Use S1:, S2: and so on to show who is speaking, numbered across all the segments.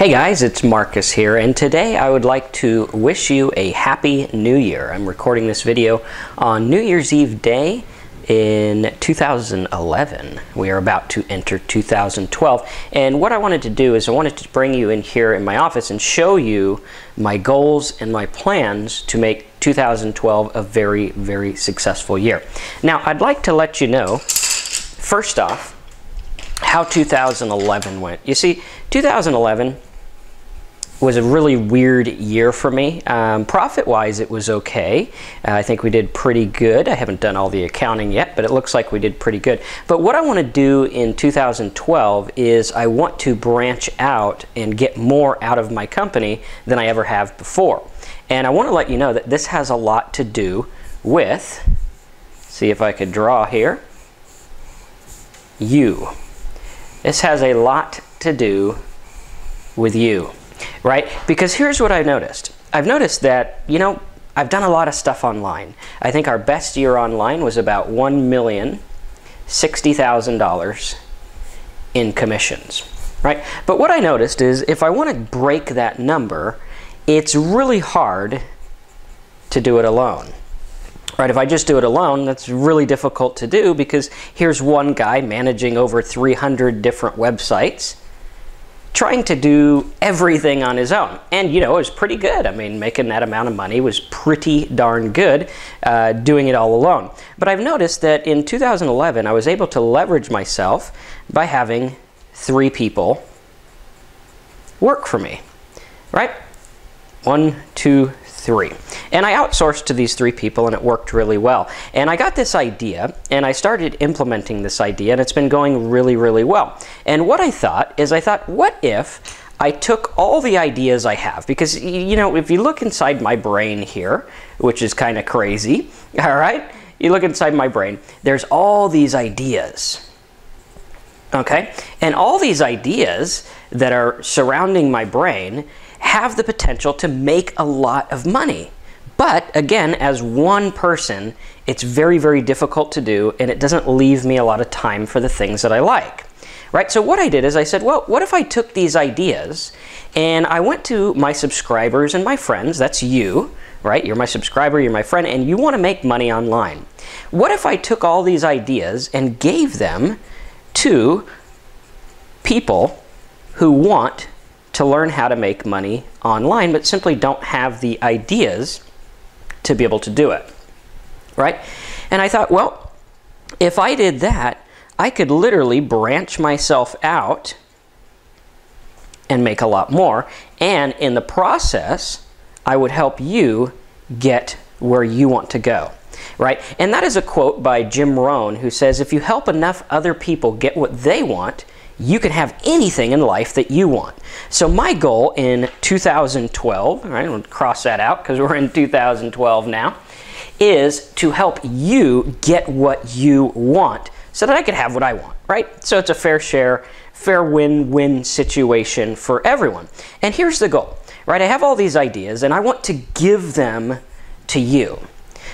S1: Hey guys, it's Marcus here, and today I would like to wish you a happy new year. I'm recording this video on New Year's Eve day in 2011. We are about to enter 2012, and what I wanted to do is I wanted to bring you in here in my office and show you my goals and my plans to make 2012 a very, very successful year. Now, I'd like to let you know, first off, how 2011 went. You see, 2011 was a really weird year for me. Profit-wise, it was okay. I think we did pretty good. I haven't done all the accounting yet, but it looks like we did pretty good. But what I want to do in 2012 is I want to branch out and get more out of my company than I ever have before. And I want to let you know that this has a lot to do with, see if I could draw here, you. This has a lot to do with you, right? Because here's what I've noticed. I've noticed that, you know, I've done a lot of stuff online. I think our best year online was about $1,060,000 in commissions, right? But what I noticed is if I want to break that number, it's really hard to do it alone. Right, if I just do it alone, that's really difficult to do because here's one guy managing over 300 different websites, trying to do everything on his own. And, you know, it was pretty good. I mean, making that amount of money was pretty darn good doing it all alone. But I've noticed that in 2011, I was able to leverage myself by having 3 people work for me, right? 1, 2, 3. And I outsourced to these 3 people, and it worked really well. And I got this idea, and I started implementing this idea, and it's been going really, really well. And what I thought is, what if I took all the ideas I have? Because, you know, if you look inside my brain here, which is kind of crazy, all right? You look inside my brain, there's all these ideas, okay? And all these ideas that are surrounding my brain have the potential to make a lot of money. But again, as one person, it's very, very difficult to do, and it doesn't leave me a lot of time for the things that I like, right? So what I did is I said, well, what if I took these ideas and I went to my subscribers and my friends, that's you, right? You're my subscriber, you're my friend, and you want to make money online. What if I took all these ideas and gave them to people who want to learn how to make money online, but simply don't have the ideas to be able to do it, right? And I thought, well, if I did that, I could literally branch myself out and make a lot more. And in the process, I would help you get where you want to go, right? And that is a quote by Jim Rohn, who says, if you help enough other people get what they want, you can have anything in life that you want. So my goal in 2012, all right, we'll cross that out because we're in 2012 now, is to help you get what you want so that I could have what I want, right? So it's a fair share, fair win-win situation for everyone. And here's the goal, right? I have all these ideas and I want to give them to you.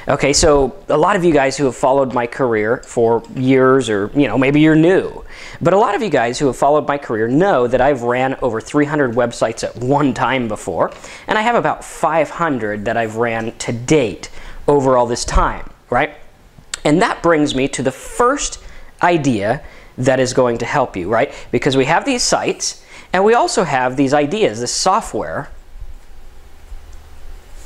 S1: Okay, so a lot of you guys who have followed my career for years, or, you know, maybe you're new, but a lot of you guys who have followed my career know that I've ran over 300 websites at one time before, and I have about 500 that I've ran to date over all this time, right? And that brings me to the first idea that is going to help you, right? Because we have these sites, and we also have these ideas, this software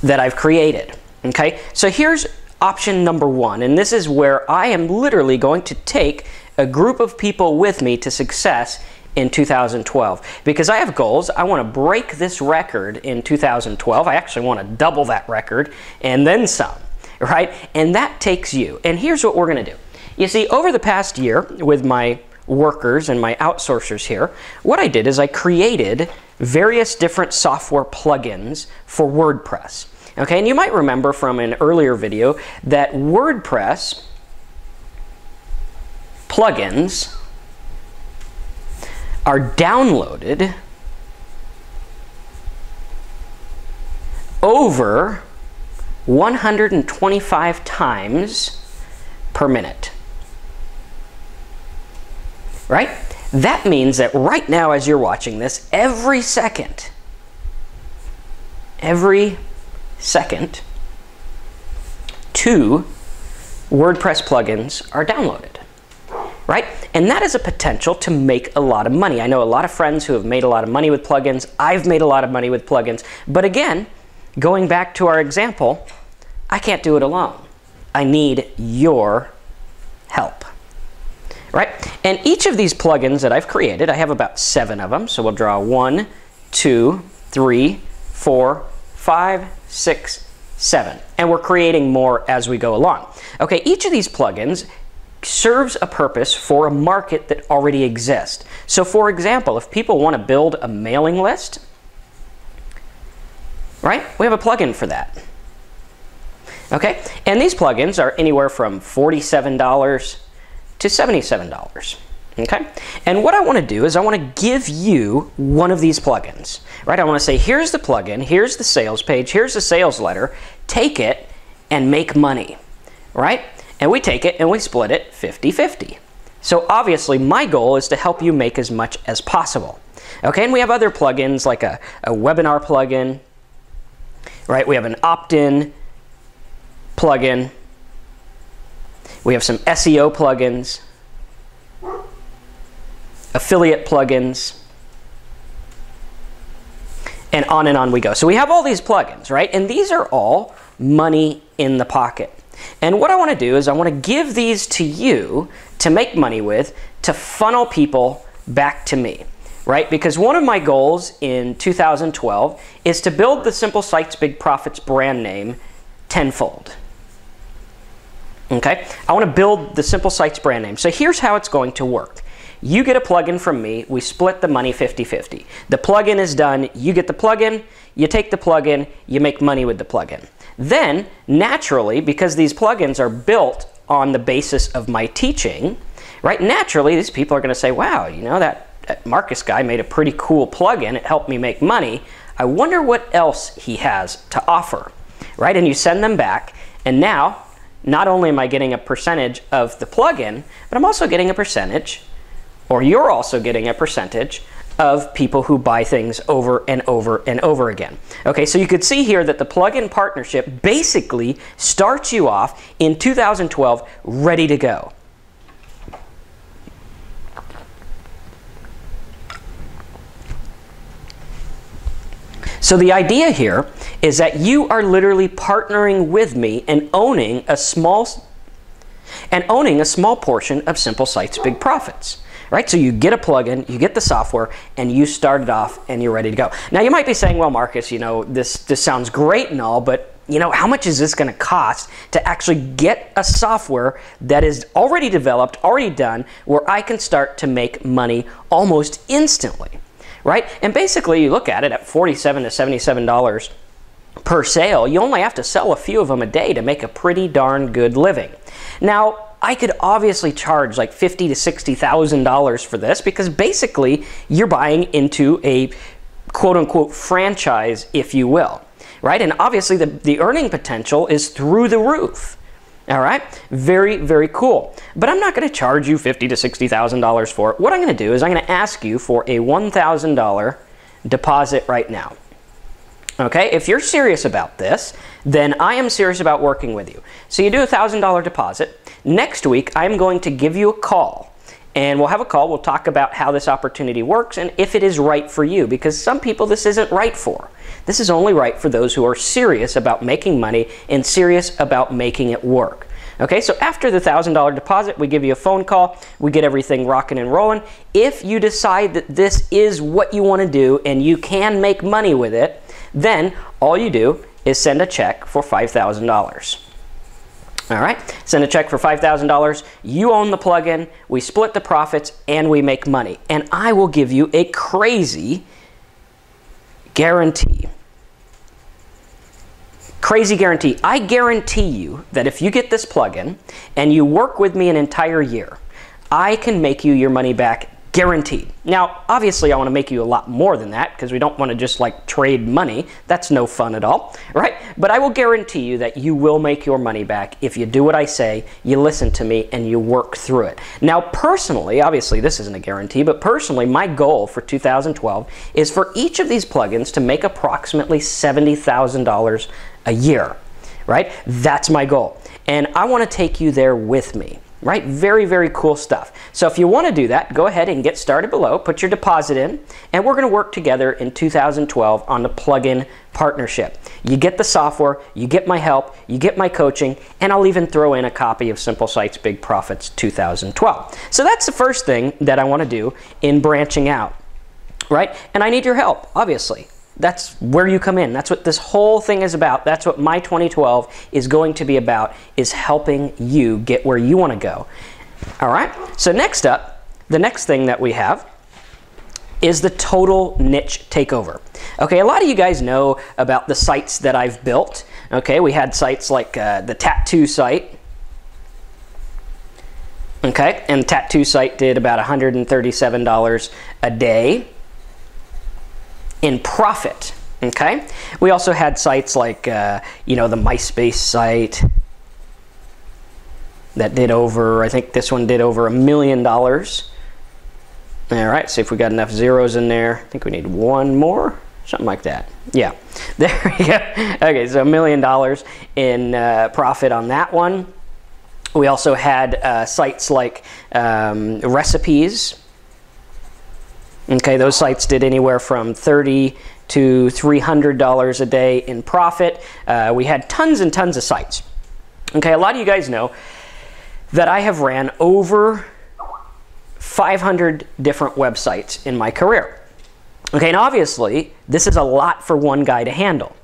S1: that I've created. Okay, so here's option number 1, and this is where I am literally going to take a group of people with me to success in 2012. Because I have goals. I want to break this record in 2012. I actually want to double that record and then some, right? And that takes you. And here's what we're going to do. You see, over the past year with my workers and my outsourcers here, what I did is I created various different software plugins for WordPress. Okay, and you might remember from an earlier video that WordPress plugins are downloaded over 125 times per minute, right? That means that right now as you're watching this, every second, 2 WordPress plugins are downloaded, right? And that is a potential to make a lot of money. I know a lot of friends who have made a lot of money with plugins. I've made a lot of money with plugins. But again, going back to our example, I can't do it alone. I need your help, right? And each of these plugins that I've created, I have about 7 of them. So we'll draw 1, 2, 3, 4, 5, 6, 7. And we're creating more as we go along. Okay, each of these plugins serves a purpose for a market that already exists. So for example, if people want to build a mailing list, right, we have a plugin for that. Okay, and these plugins are anywhere from $47 to $77. Okay, and what I want to do is I want to give you one of these plugins, right? I want to say, here's the plugin, here's the sales page, here's the sales letter, take it and make money, right? And we take it and we split it 50-50. So obviously my goal is to help you make as much as possible. Okay, and we have other plugins like a webinar plugin, right? We have an opt-in plugin. We have some SEO plugins, affiliate plugins, and on we go. So we have all these plugins, right? And these are all money in the pocket. And what I want to do is I want to give these to you to make money with, to funnel people back to me, right? Because one of my goals in 2012 is to build the Simple Sites Big Profits brand name tenfold. Okay, I want to build the Simple Sites brand name. So here's how it's going to work. You get a plugin from me, we split the money 50-50. The plugin is done, you get the plugin, you take the plugin, you make money with the plugin. Then, naturally, because these plugins are built on the basis of my teaching, right, naturally these people are going to say, wow, you know, that Marcus guy made a pretty cool plugin, it helped me make money. I wonder what else he has to offer, right? And you send them back, and now, not only am I getting a percentage of the plugin, but I'm also getting a percentage, or you're also getting a percentage of people who buy things over and over and over again. Okay, so you could see here that the plugin partnership basically starts you off in 2012 ready to go. So the idea here is that you are literally partnering with me and owning a small portion of Simple Sites Big Profits. Right? So you get a plugin, you get the software, and you start it off and you're ready to go. Now you might be saying, well, Marcus, you know, this sounds great and all, but you know, how much is this going to cost to actually get a software that is already developed, already done, where I can start to make money almost instantly, right? And basically you look at it at $47 to $77 per sale. You only have to sell a few of them a day to make a pretty darn good living. Now, I could obviously charge like $50,000 to $60,000 for this because basically you're buying into a quote-unquote franchise, if you will, right? And obviously the earning potential is through the roof. All right, very, very cool. But I'm not going to charge you $50,000 to $60,000 for it. What I'm going to do is I'm going to ask you for a $1,000 deposit right now. Okay, if you're serious about this, then I am serious about working with you. So you do a $1,000 deposit. Next week, I'm going to give you a call. And we'll have a call. We'll talk about how this opportunity works and if it is right for you. Because some people this isn't right for. This is only right for those who are serious about making money and serious about making it work. Okay, so after the $1,000 deposit, we give you a phone call. We get everything rocking and rolling. If you decide that this is what you want to do and you can make money with it, then all you do is send a check for $5,000. All right, send a check for $5,000. You own the plugin, we split the profits, and we make money. And I will give you a crazy guarantee. Crazy guarantee. I guarantee you that if you get this plugin and you work with me an entire year, I can make you your money back guaranteed. Now, obviously, I want to make you a lot more than that because we don't want to just like trade money. That's no fun at all, right? But I will guarantee you that you will make your money back if you do what I say, you listen to me, and you work through it. Now, personally, obviously, this isn't a guarantee, but personally, my goal for 2012 is for each of these plugins to make approximately $70,000 a year, right? That's my goal. And I want to take you there with me. Right? Very, very cool stuff. So if you want to do that, go ahead and get started below, put your deposit in, and we're going to work together in 2012 on the plugin partnership. You get the software, you get my help, you get my coaching, and I'll even throw in a copy of Simple Sites, Big Profits 2012. So that's the first thing that I want to do in branching out, right? And I need your help, obviously. That's where you come in. That's what this whole thing is about. That's what my 2012 is going to be about, is helping you get where you want to go. All right? So next up, the next thing that we have is the total niche takeover. Okay, a lot of you guys know about the sites that I've built. Okay, we had sites like the tattoo site. Okay, and the tattoo site did about $137 a day in profit. Okay, we also had sites like you know, the MySpace site that did over, I think this one did over $1 million. All right, see if we got enough zeros in there. I think we need one more, something like that. Yeah, there we go. Okay, so $1 million in profit on that one. We also had sites like recipes. Okay, those sites did anywhere from $30 to $300 a day in profit. We had tons and tons of sites. Okay, a lot of you guys know that I have ran over 500 different websites in my career. Okay, and obviously, this is a lot for one guy to handle.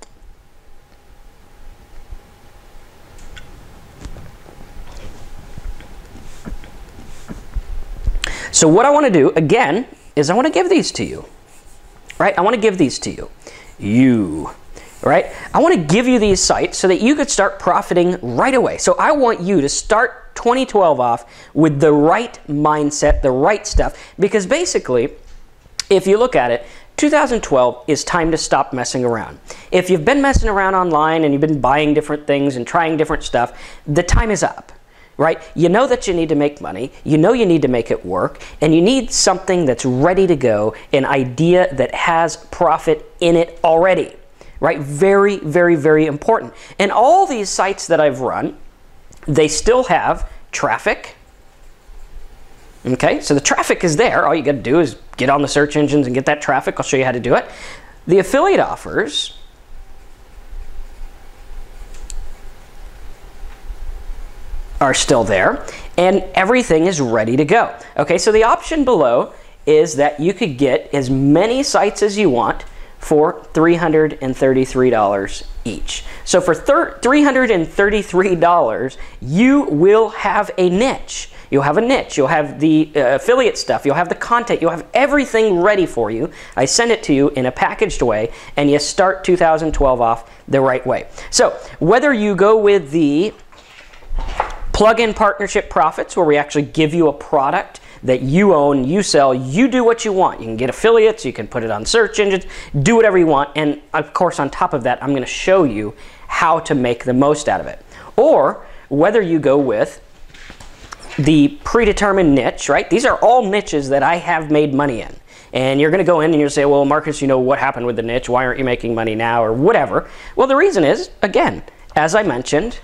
S1: So what I want to do, again, is I want to give these to you, right? I want to give these to you, right? I want to give you these sites so that you could start profiting right away. So I want you to start 2012 off with the right mindset, the right stuff, because basically, if you look at it, 2012 is time to stop messing around. If you've been messing around online and you've been buying different things and trying different stuff, the time is up. Right? You know that you need to make money, you know you need to make it work, and you need something that's ready to go, an idea that has profit in it already, right? Very, very, very important. And all these sites that I've run, they still have traffic. Okay, so the traffic is there. All you got to do is get on the search engines and get that traffic. I'll show you how to do it. The affiliate offers are still there, and everything is ready to go. Okay, so the option below is that you could get as many sites as you want for $333 each. So for $333, you will have a niche. You'll have a niche, you'll have the affiliate stuff, you'll have the content, you'll have everything ready for you. I send it to you in a packaged way, and you start 2012 off the right way. So whether you go with the plug-in partnership profits, where we actually give you a product that you own, you sell, you do what you want. You can get affiliates, you can put it on search engines, do whatever you want, and of course on top of that, I'm going to show you how to make the most out of it. Or whether you go with the predetermined niche, right? These are all niches that I have made money in. And you're going to go in and you'll say, well, Marcus, you know, what happened with the niche? Why aren't you making money now, or whatever? Well, the reason is, again, as I mentioned,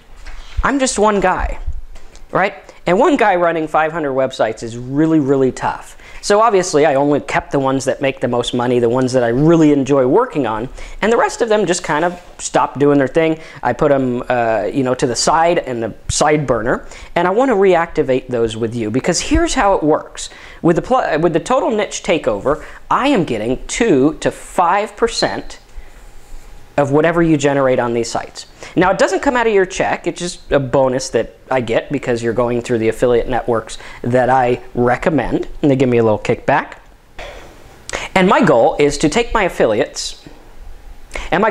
S1: I'm just one guy. Right? And one guy running 500 websites is really, really tough. So obviously, I only kept the ones that make the most money, the ones that I really enjoy working on, and the rest of them just kind of stopped doing their thing. I put them, you know, to the side and the side burner, and I want to reactivate those with you, because here's how it works. With the total niche takeover, I am getting 2 to 5% of whatever you generate on these sites. Now, it doesn't come out of your check. It's just a bonus that I get because you're going through the affiliate networks that I recommend, and they give me a little kickback. And my goal is to take my affiliates, and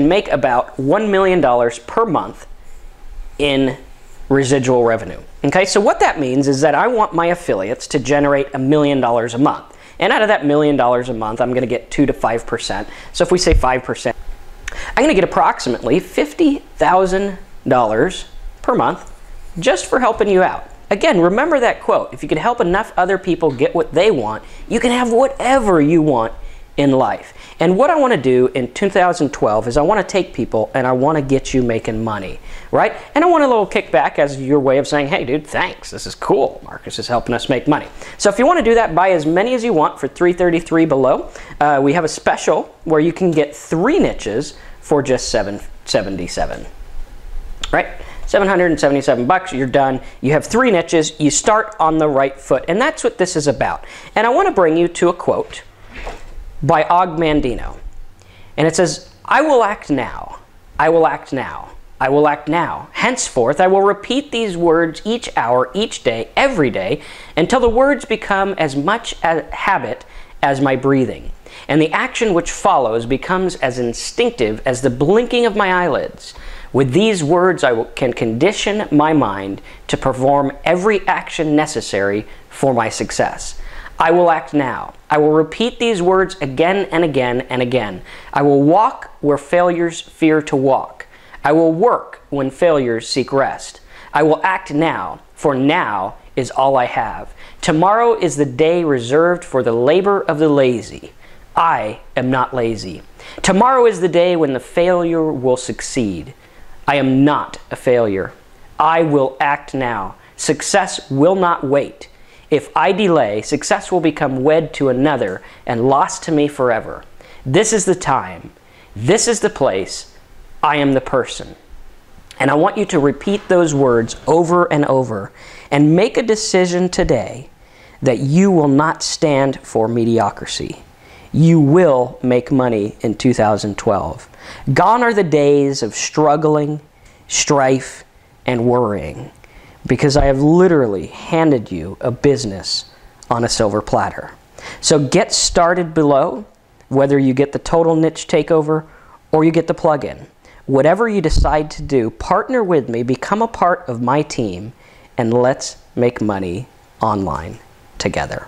S1: make about $1 million per month in residual revenue. Okay, so what that means is that I want my affiliates to generate $1 million a month. And out of that $1 million a month, I'm going to get 2 to 5%. So if we say 5%, I'm going to get approximately $50,000 per month just for helping you out. Again, remember that quote. If you can help enough other people get what they want, you can have whatever you want in life. And what I want to do in 2012 is I want to take people and I want to get you making money, right? And I want a little kickback as your way of saying, hey dude, thanks, this is cool. Marcus is helping us make money. So if you want to do that, buy as many as you want for $333 below. We have a special where you can get 3 niches for just $777, right? $777, you're done. You have 3 niches, you start on the right foot, and that's what this is about. And I want to bring you to a quote by Og Mandino. And it says, I will act now, I will act now, I will act now. Henceforth, I will repeat these words each hour, each day, every day, until the words become as much a habit as my breathing. And the action which follows becomes as instinctive as the blinking of my eyelids. With these words, I can condition my mind to perform every action necessary for my success. I will act now. I will repeat these words again and again and again. I will walk where failures fear to walk. I will work when failures seek rest. I will act now, for now is all I have. Tomorrow is the day reserved for the labor of the lazy. I am not lazy. Tomorrow is the day when the failure will succeed. I am not a failure. I will act now. Success will not wait. If I delay, success will become wed to another and lost to me forever. This is the time. This is the place. I am the person. And I want you to repeat those words over and over and make a decision today that you will not stand for mediocrity. You will make money in 2012. Gone are the days of struggling, strife, and worrying, because I have literally handed you a business on a silver platter. So get started below, whether you get the total niche takeover or you get the plug-in. Whatever you decide to do, partner with me, become a part of my team, and let's make money online together.